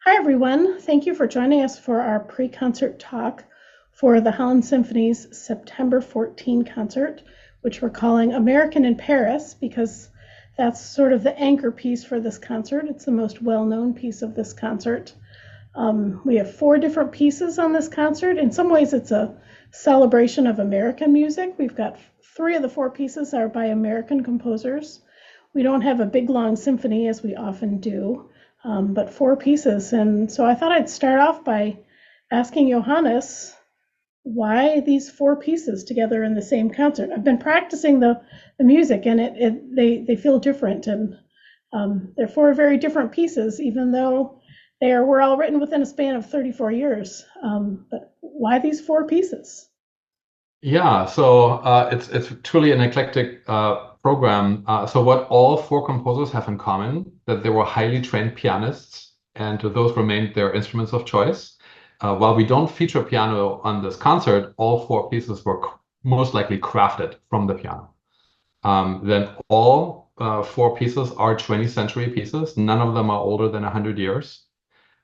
Hi, everyone. Thank you for joining us for our pre-concert talk for the Holland Symphony's September 14 concert, which we're calling American in Paris because that's sort of the anchor piece for this concert. It's the most well-known piece of this concert. We have 4 different pieces on this concert. In some ways, it's a celebration of American music. We've got 3 of the 4 pieces are by American composers. We don't have a big, long symphony as we often do, but 4 pieces. And so I thought I'd start off by asking Johannes why these 4 pieces together in the same concert. I've been practicing the music, and they feel different, and they're 4 very different pieces, even though were all written within a span of 34 years. But why these 4 pieces? Yeah, so it's truly an eclectic program. So what all 4 composers have in common, that they were highly trained pianists, and those remained their instruments of choice. While we don't feature piano on this concert, all 4 pieces were most likely crafted from the piano. Then all 4 pieces are 20th century pieces. None of them are older than 100 years.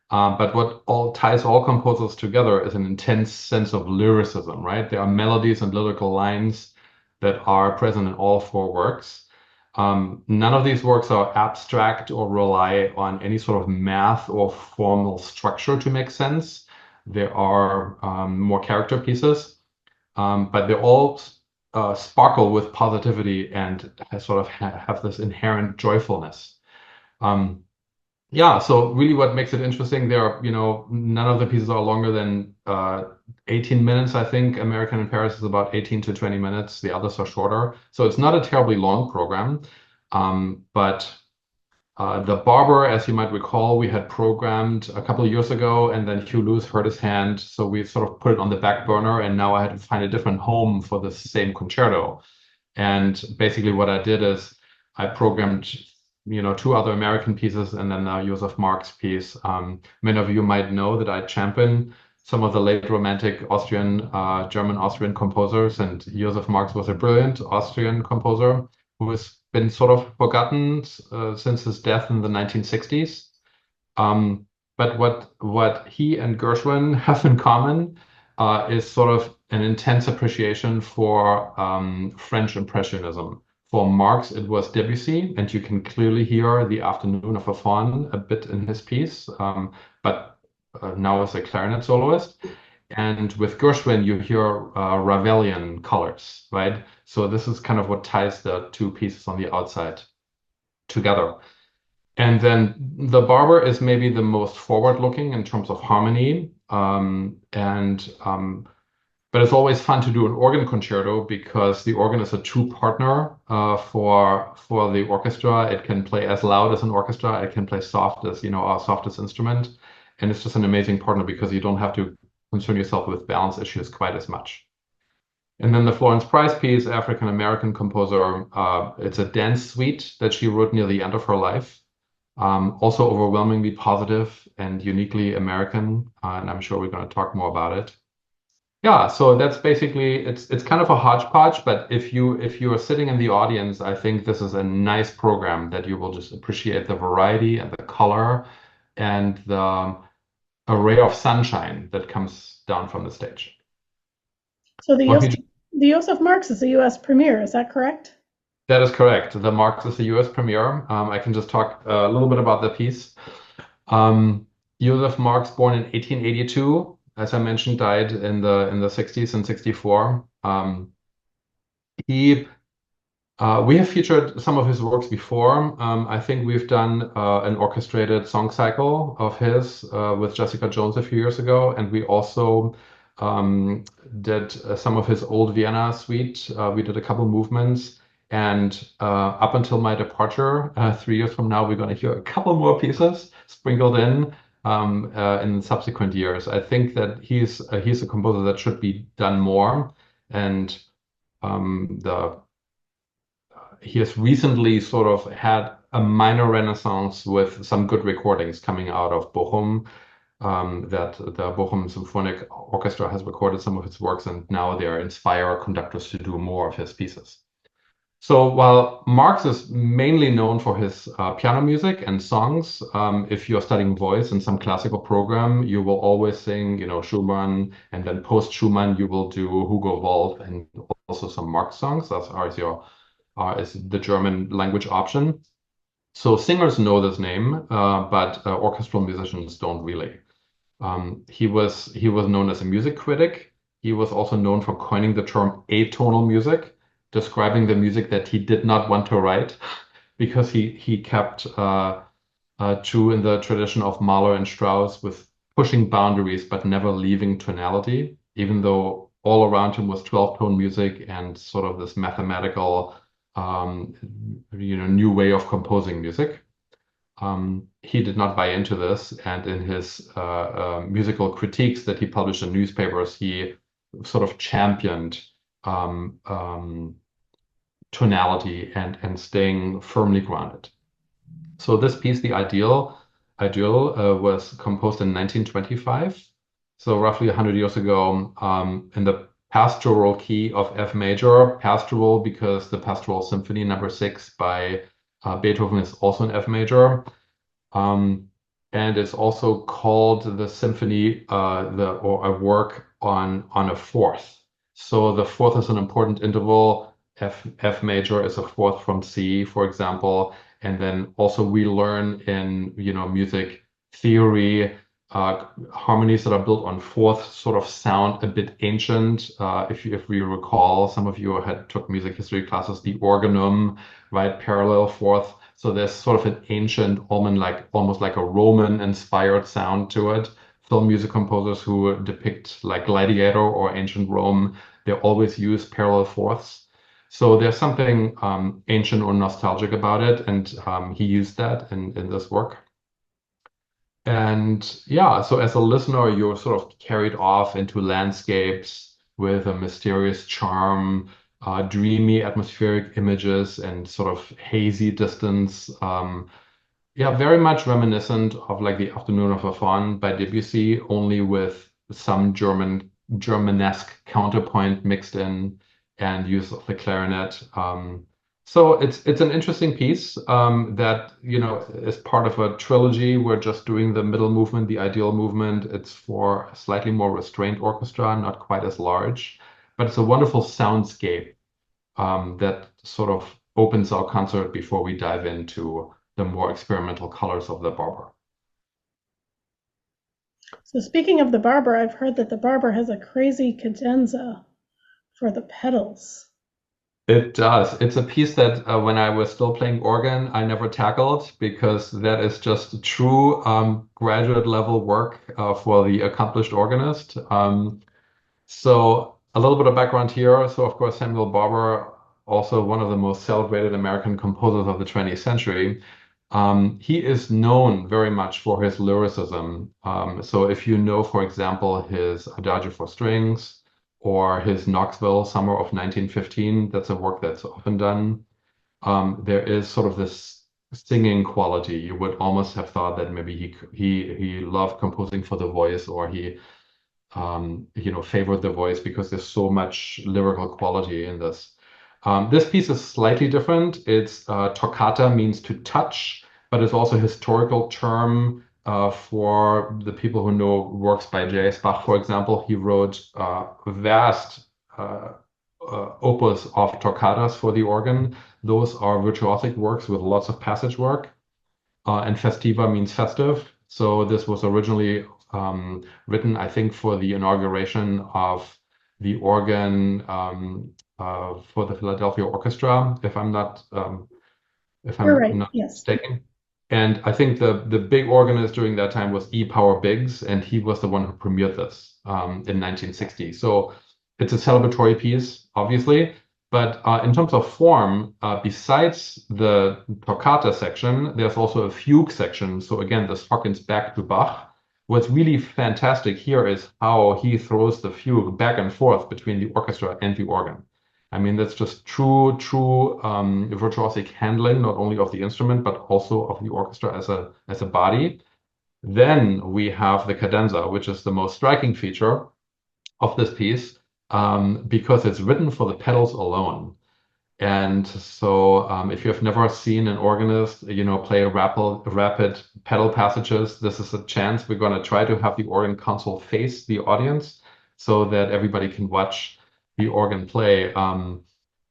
But what ties all composers together is an intense sense of lyricism, right? There are melodies and lyrical lines that are present in all 4 works. None of these works are abstract or rely on any sort of math or formal structure to make sense. There are more character pieces, but they all sparkle with positivity and sort of have this inherent joyfulness. Yeah, so really what makes it interesting, none of the pieces are longer than 18 minutes, I think. American in Paris is about 18 to 20 minutes. The others are shorter. So it's not a terribly long program. But the Barber, as you might recall, we had programmed a couple of years ago, and then Hugh Lewis hurt his hand. So we sort of put it on the back burner, and now I had to find a different home for the same concerto. And basically what I did is I programmed 2 other American pieces and then a Josef Marx piece. Many of you might know that I champion some of the late Romantic German Austrian composers, and Josef Marx was a brilliant Austrian composer who has been sort of forgotten since his death in the 1960s. But what he and Gershwin have in common is sort of an intense appreciation for French Impressionism. For Marx, it was Debussy, and you can clearly hear the Afternoon of a Faun a bit in his piece, but now as a clarinet soloist. And with Gershwin, you hear Ravelian colors, right? So this is kind of what ties the 2 pieces on the outside together. And then the Barber is maybe the most forward-looking in terms of harmony, but it's always fun to do an organ concerto because the organ is a true partner for the orchestra. It can play as loud as an orchestra. It can play soft as our softest instrument, and it's just an amazing partner because you don't have to concern yourself with balance issues quite as much. And then the Florence Price piece, African American composer, it's a dance suite that she wrote near the end of her life. Also overwhelmingly positive and uniquely American, and I'm sure we're going to talk more about it. Yeah, so that's basically it's kind of a hodgepodge, but if you are sitting in the audience, I think this is a nice program that you will just appreciate the variety and the color and the array of sunshine that comes down from the stage. So Let me the Josef Marx is a U.S. premiere, is that correct? That is correct. The Marx is the US premiere. I can just talk a little bit about the piece. Josef Marx, born in 1882, as I mentioned, died in the 60s and 64. We have featured some of his works before. I think we've done an orchestrated song cycle of his with Jessica Jones a few years ago, and we also did some of his old Vienna suite. We did a couple movements. And up until my departure, 3 years from now, we're going to hear a couple more pieces sprinkled in subsequent years. I think that he's a composer that should be done more, and he has recently sort of had a minor renaissance with some good recordings coming out of Bochum. That the Bochum Symphonic Orchestra has recorded some of his works, and now they inspire conductors to do more of his pieces. So while Marx is mainly known for his piano music and songs, if you're studying voice in some classical program, you will always sing, Schumann, and then post Schumann you will do Hugo Wolf and also some Marx songs. That's as your is the German language option. So singers know this name, but orchestral musicians don't really. He was known as a music critic. He was also known for coining the term atonal music, describing the music that he did not want to write, because he kept true in the tradition of Mahler and Strauss with pushing boundaries but never leaving tonality, even though all around him was 12-tone music and sort of this mathematical, new way of composing music. He did not buy into this, and in his musical critiques that he published in newspapers, he sort of championed tonality and staying firmly grounded. So this piece, the Idylle, was composed in 1925, so roughly 100 years ago, in the pastoral key of F major. Pastoral because the Pastoral Symphony No. 6 by Beethoven is also in F major. And it's also called the symphony, or a work on a fourth. So the fourth is an important interval. F major is a fourth from C, for example. And then also we learn in music theory, harmonies that are built on fourths sort of sound a bit ancient. If we recall, some of you took music history classes, the organum, right, parallel fourth. So there's sort of an ancient, almost like a Roman-inspired sound to it. Film music composers who depict like Gladiator or ancient Rome, they always use parallel fourths. So there's something ancient or nostalgic about it, and he used that in this work. And yeah, so as a listener, you're sort of carried off into landscapes with a mysterious charm, dreamy atmospheric images, and sort of hazy distance. Yeah, very much reminiscent of like the Afternoon of a Faun by Debussy, only with some Germanesque counterpoint mixed in and use of the clarinet. So it's an interesting piece that is part of a trilogy. We're just doing the middle movement, the Idylle movement. It's for a slightly more restrained orchestra, not quite as large, but it's a wonderful soundscape that sort of opens our concert before we dive into the more experimental colors of the Barber. So speaking of the Barber, I've heard that the Barber has a crazy cadenza for the pedals. It does. It's a piece that when I was still playing organ, I never tackled because that is just true graduate level work for the accomplished organist. So a little bit of background here. So of course, Samuel Barber, also one of the most celebrated American composers of the 20th century. He is known very much for his lyricism. So if you know, for example, his Adagio for Strings, or his Knoxville, Summer of 1915. That's a work that's often done. There is sort of this singing quality. You would almost have thought that maybe he loved composing for the voice, or he favored the voice because there's so much lyrical quality in this. This piece is slightly different. It's toccata means to touch, but it's also a historical term for the people who know works by J.S. Bach, for example. He wrote vast opus of toccatas for the organ. Those are virtuosic works with lots of passage work. And festiva means festive. So this was originally written, I think, for the inauguration of the organ for the Philadelphia Orchestra, if I'm not You're right. not Yes. mistaken. And I think the big organist during that time was E. Power Biggs, and he was the one who premiered this in 1960. So it's a celebratory piece, obviously. But in terms of form, besides the toccata section, there's also a fugue section. So again, this harkens back to Bach. What's really fantastic here is how he throws the fugue back and forth between the orchestra and the organ. I mean, that's just true virtuosic handling, not only of the instrument, but also of the orchestra as a body. Then we have the cadenza, which is the most striking feature of this piece, because it's written for the pedals alone. And so, if you've never seen an organist, play rapid pedal passages, this is a chance. We're going to try to have the organ console face the audience so that everybody can watch the organ play.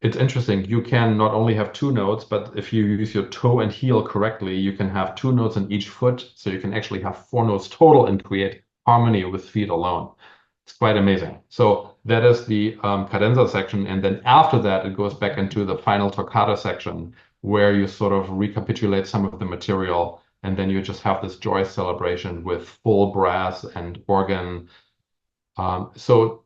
It's interesting. You can not only have two notes, but if you use your toe and heel correctly, you can have two notes in each foot. So you can actually have four notes total and create harmony with feet alone. It's quite amazing. So that is the cadenza section. And then after that, it goes back into the final toccata section where you sort of recapitulate some of the material. And then you just have this joy celebration with full brass and organ. So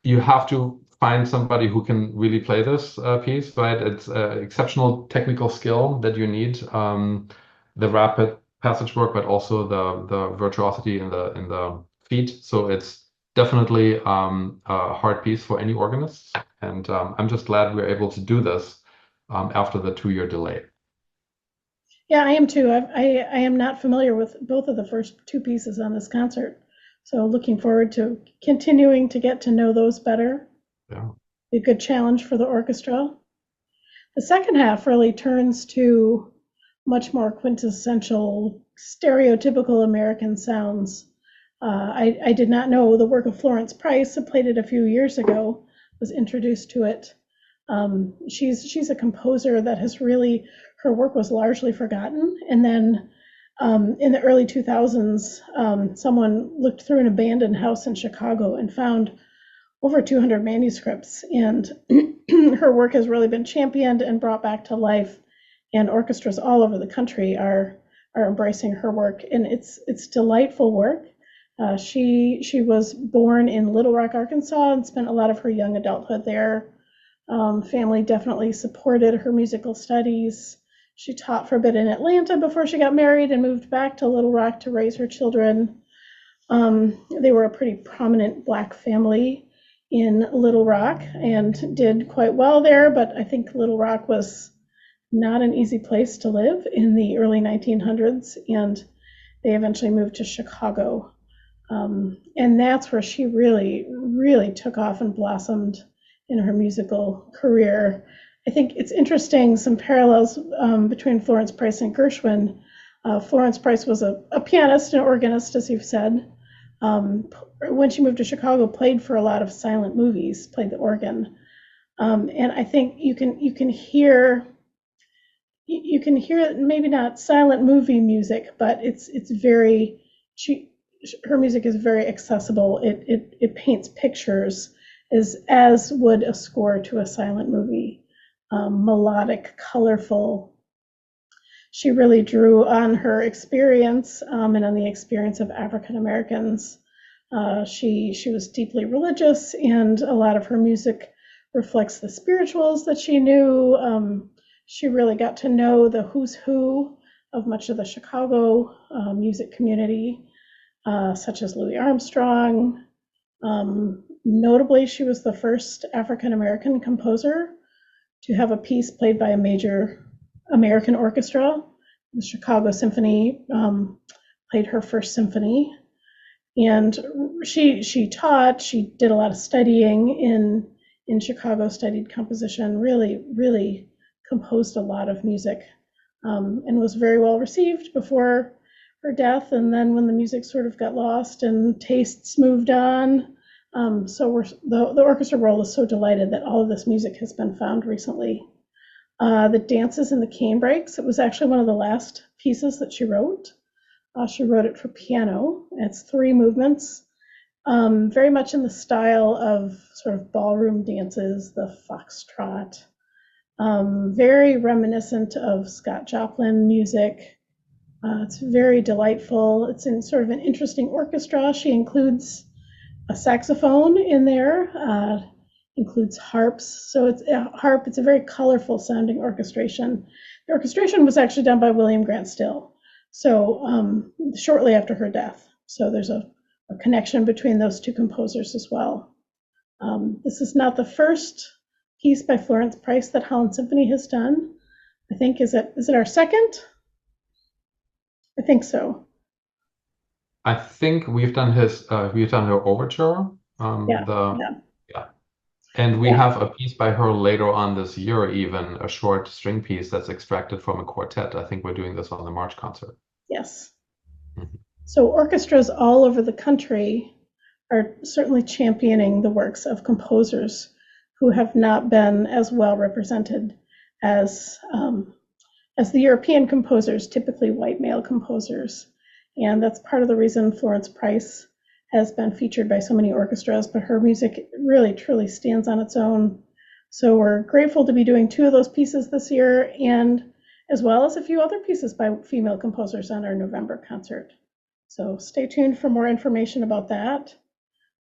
you have to find somebody who can really play this piece, right? It's exceptional technical skill that you need, the rapid passage work, but also the virtuosity in the feet. So it's definitely a hard piece for any organist, and I'm just glad we're able to do this after the 2-year delay. Yeah, I am too. I am not familiar with both of the first two pieces on this concert, so looking forward to continuing to get to know those better. Yeah. Be a good challenge for the orchestra. The second half really turns to much more quintessential, stereotypical American sounds. I did not know the work of Florence Price, who played it a few years ago, was introduced to it. She's a composer that has really, her work was largely forgotten. And then in the early 2000s, someone looked through an abandoned house in Chicago and found over 200 manuscripts, and her work has really been championed and brought back to life. And orchestras all over the country are embracing her work, and it's delightful work. She was born in Little Rock, Arkansas, and spent a lot of her young adulthood there. Family definitely supported her musical studies. She taught for a bit in Atlanta before she got married and moved back to Little Rock to raise her children. They were a pretty prominent Black family in Little Rock and did quite well there, but I think Little Rock was not an easy place to live in the early 1900s, and they eventually moved to Chicago. And that's where she really, really took off and blossomed in her musical career. I think it's interesting, some parallels between Florence Price and Gershwin. Florence Price was a pianist and organist, as you've said. When she moved to Chicago, played for a lot of silent movies, played the organ. And I think you can hear maybe not silent movie music, but it's very, her music is very accessible. It paints pictures as would a score to a silent movie. Melodic, colorful. She really drew on her experience and on the experience of African Americans. She was deeply religious, and a lot of her music reflects the spirituals that she knew. She really got to know the who's who of much of the Chicago music community, such as Louis Armstrong. Notably, she was the first African American composer to have a piece played by a major American orchestra. The Chicago Symphony played her first symphony. And she taught, she did a lot of studying in Chicago, studied composition, really composed a lot of music, and was very well received before her death. And then when the music sort of got lost and tastes moved on, so the orchestra world is so delighted that all of this music has been found recently. The dances in the Canebrakes, it was actually one of the last pieces that she wrote. She wrote it for piano. It's 3 movements, very much in the style of sort of ballroom dances, the foxtrot, very reminiscent of Scott Joplin music. It's very delightful. It's in sort of an interesting orchestra. She includes a saxophone in there, includes harps. So it's a harp. It's a very colorful sounding orchestration. The orchestration was actually done by William Grant Still, so shortly after her death. So there's a connection between those two composers as well. This is not the first piece by Florence Price that Holland Symphony has done. I think, is it our second? I think so. I think we've done her overture. Yeah. The Yeah. yeah. And we Yeah. have a piece by her later on this year, even a short string piece that's extracted from a quartet. I think we're doing this on the March concert. Yes. Mhm. So orchestras all over the country are certainly championing the works of composers who have not been as well represented as as the European composers, typically white male composers. And that's part of the reason Florence Price has been featured by so many orchestras, but her music really truly stands on its own. So we're grateful to be doing two of those pieces this year, and as well as a few other pieces by female composers on our November concert. So stay tuned for more information about that.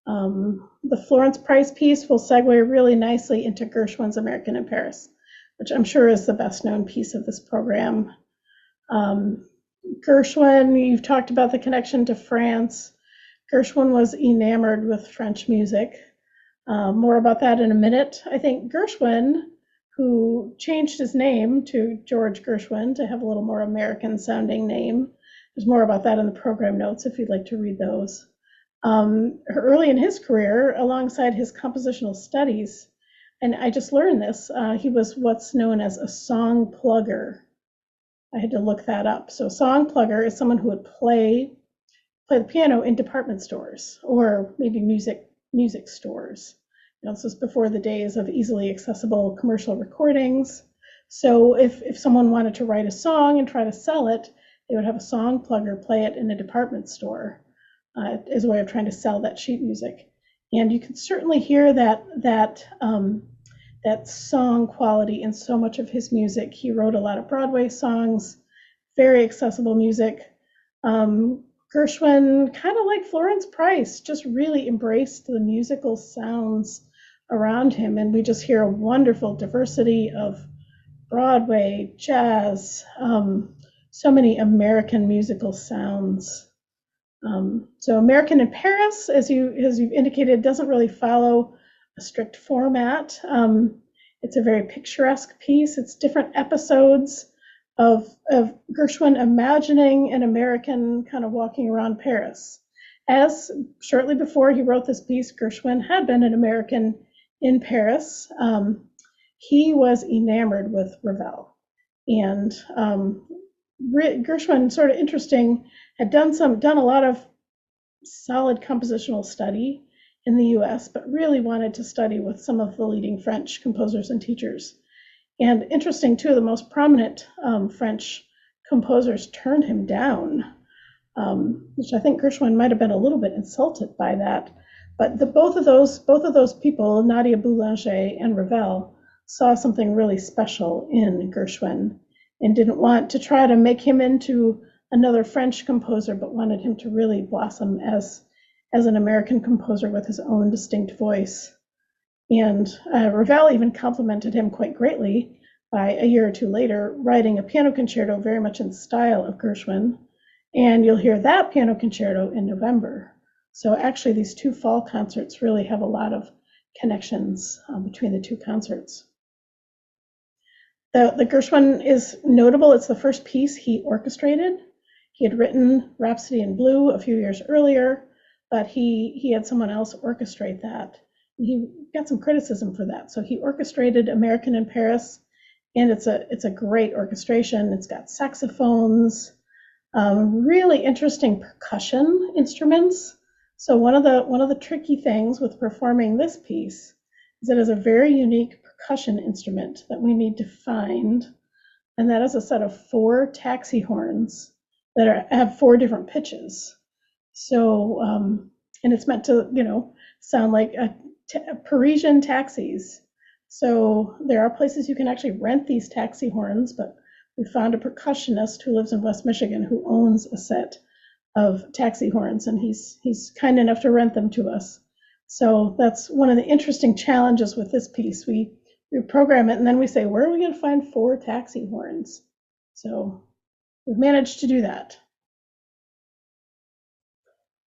The Florence Price piece will segue really nicely into Gershwin's American in Paris, which I'm sure is the best known piece of this program. Um, Gershwin, you've talked about the connection to France. Gershwin was enamored with French music. More about that in a minute. I think Gershwin, who changed his name to George Gershwin to have a little more American sounding name. There's more about that in the program notes if you'd like to read those. Early in his career, alongside his compositional studies, and I just learned this, he was what's known as a song plugger. I had to look that up. So, song plugger is someone who would play the piano in department stores or maybe music stores. This was before the days of easily accessible commercial recordings. So, if someone wanted to write a song and try to sell it, they would have a song plugger play it in a department store as a way of trying to sell that sheet music. And you can certainly hear that song quality in so much of his music. He wrote a lot of Broadway songs, very accessible music. Gershwin, kind of like Florence Price, just really embraced the musical sounds around him, and we just hear a wonderful diversity of Broadway, jazz, so many American musical sounds. So American in Paris, as you've indicated, doesn't really follow a strict format. It's a very picturesque piece. It's different episodes of Gershwin imagining an American kind of walking around Paris. As shortly before he wrote this piece, Gershwin had been an American in Paris. He was enamored with Ravel, and Gershwin, sort of interesting, had done a lot of solid compositional study in the US, but really wanted to study with some of the leading French composers and teachers. And interesting too, the most prominent French composers turned him down, which I think Gershwin might have been a little bit insulted by that. But both of those people, Nadia Boulanger and Ravel, saw something really special in Gershwin and didn't want to try to make him into another French composer, but wanted him to really blossom as an American composer with his own distinct voice. And Ravel even complimented him quite greatly by a year or two later writing a piano concerto very much in the style of Gershwin. And you'll hear that piano concerto in November. So actually, these two fall concerts really have a lot of connections between the two concerts. The Gershwin is notable. It's the first piece he orchestrated. He had written Rhapsody in Blue a few years earlier, but he had someone else orchestrate that. He got some criticism for that. So he orchestrated American in Paris, and it's a great orchestration. It's got saxophones, really interesting percussion instruments. So one of the tricky things with performing this piece is it is a very unique percussion instrument that we need to find, and that is a set of 4 taxi horns that have 4 different pitches. So, and it's meant to, sound like Parisian taxis. So there are places you can actually rent these taxi horns, but we found a percussionist who lives in West Michigan who owns a set of taxi horns, and he's kind enough to rent them to us. So that's one of the interesting challenges with this piece. We program it, and then we say, where are we going to find 4 taxi horns? So we've managed to do that.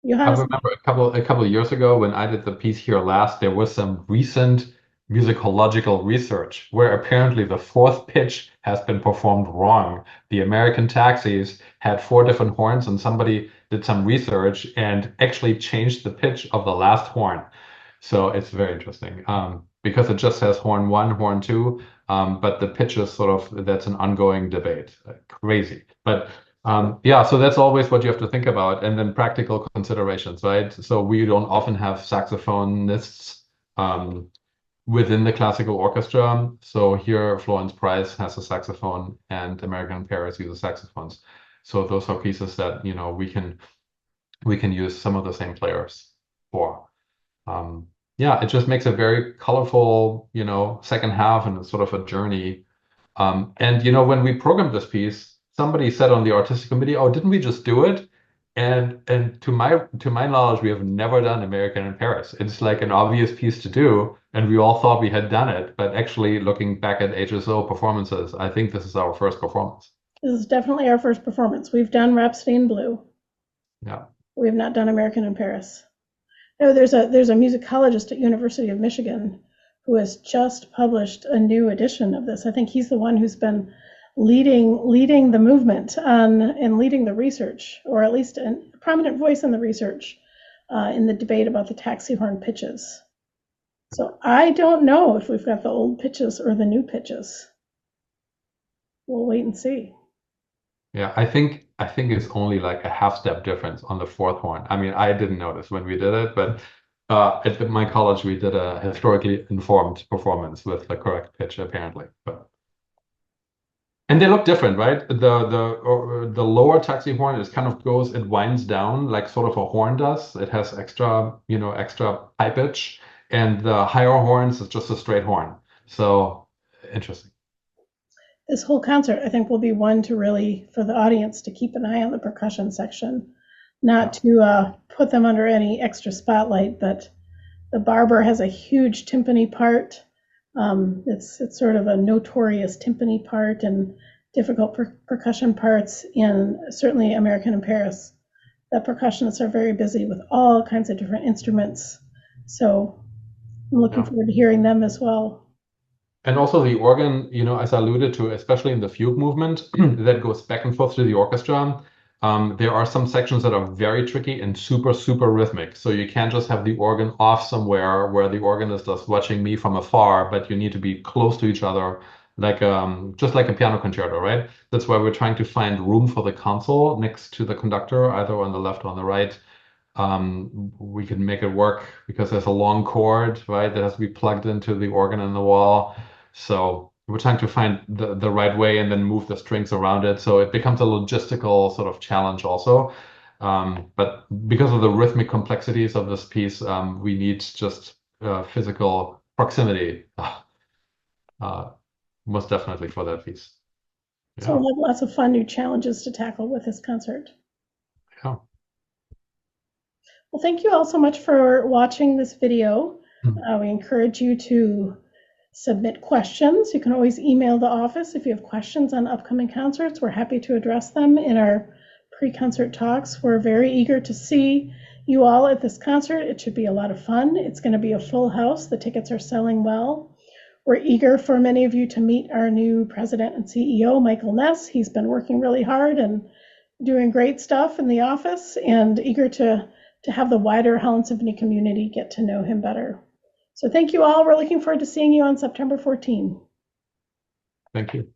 I Johannes, remember a couple of years ago when I did the piece here last, there was some recent musicological research where apparently the 4th pitch has been performed wrong. The American taxis had 4 different horns, and somebody did some research and actually changed the pitch of the last horn. So it's very interesting because it just says horn one, horn two, but the pitches sort of that's an ongoing debate. Crazy. But yeah, so that's always what you have to think about. And then practical considerations, right? So we don't often have saxophonists within the classical orchestra. So here, Florence Price has a saxophone, and American in Paris uses saxophones. So those are pieces that, we can use some of the same players for. Yeah, it just makes a very colorful, second half and sort of a journey. And when we programmed this piece, somebody said on the artistic committee, "Oh, didn't we just do it?" And to my knowledge, we have never done American in Paris. It's like an obvious piece to do, and we all thought we had done it. But actually, looking back at HSO performances, I think this is our first performance. This is definitely our first performance. We've done Rhapsody in Blue. Yeah. We have not done American in Paris. No, there's a musicologist at University of Michigan who has just published a new edition of this. I think he's the one who's been leading the movement and leading the research, or at least a prominent voice in the research in the debate about the taxi horn pitches. So I don't know if we've got the old pitches or the new pitches. We'll wait and see. Yeah, I think it's only like a half step difference on the fourth horn. I mean, I didn't notice when we did it, but at my college we did a historically informed performance with the correct pitch apparently. And they look different, right? The lower taxi horn is kind of it winds down like sort of a horn does. It has extra high pitch, and the higher horns is just a straight horn. So interesting. This whole concert, I think, will be one to really, for the audience, to keep an eye on the percussion section, not to put them under any extra spotlight, but the Barber has a huge timpani part. It's sort of a notorious timpani part and difficult percussion parts in certainly American in Paris. The percussionists are very busy with all kinds of different instruments. So I'm looking forward to hearing them as well. And also the organ, as I alluded to, especially in the fugue movement that goes back and forth to the orchestra, there are some sections that are very tricky and super, super rhythmic. So you can't just have the organ off somewhere where the organist is watching me from afar, but you need to be close to each other, like just like a piano concerto, right? That's why we're trying to find room for the console next to the conductor, either on the left or on the right. We can make it work because there's a long cord, right, that has to be plugged into the organ in the wall. So we're trying to find the right way and then move the strings around it. So it becomes a logistical sort of challenge also. But because of the rhythmic complexities of this piece, we need just physical proximity, most definitely for that piece. So we'll have lots of fun new challenges to tackle with this concert. Yeah. Well, thank you all so much for watching this video. We encourage you to submit questions. You can always email the office if you have questions on upcoming concerts. We're happy to address them in our pre-concert talks. We're very eager to see you all at this concert. It should be a lot of fun. It's going to be a full house. The tickets are selling well. We're eager for many of you to meet our new president and CEO, Michael Ness. He's been working really hard and doing great stuff in the office, and eager to have the wider Holland Symphony community get to know him better. So thank you all. We're looking forward to seeing you on September 14. Thank you.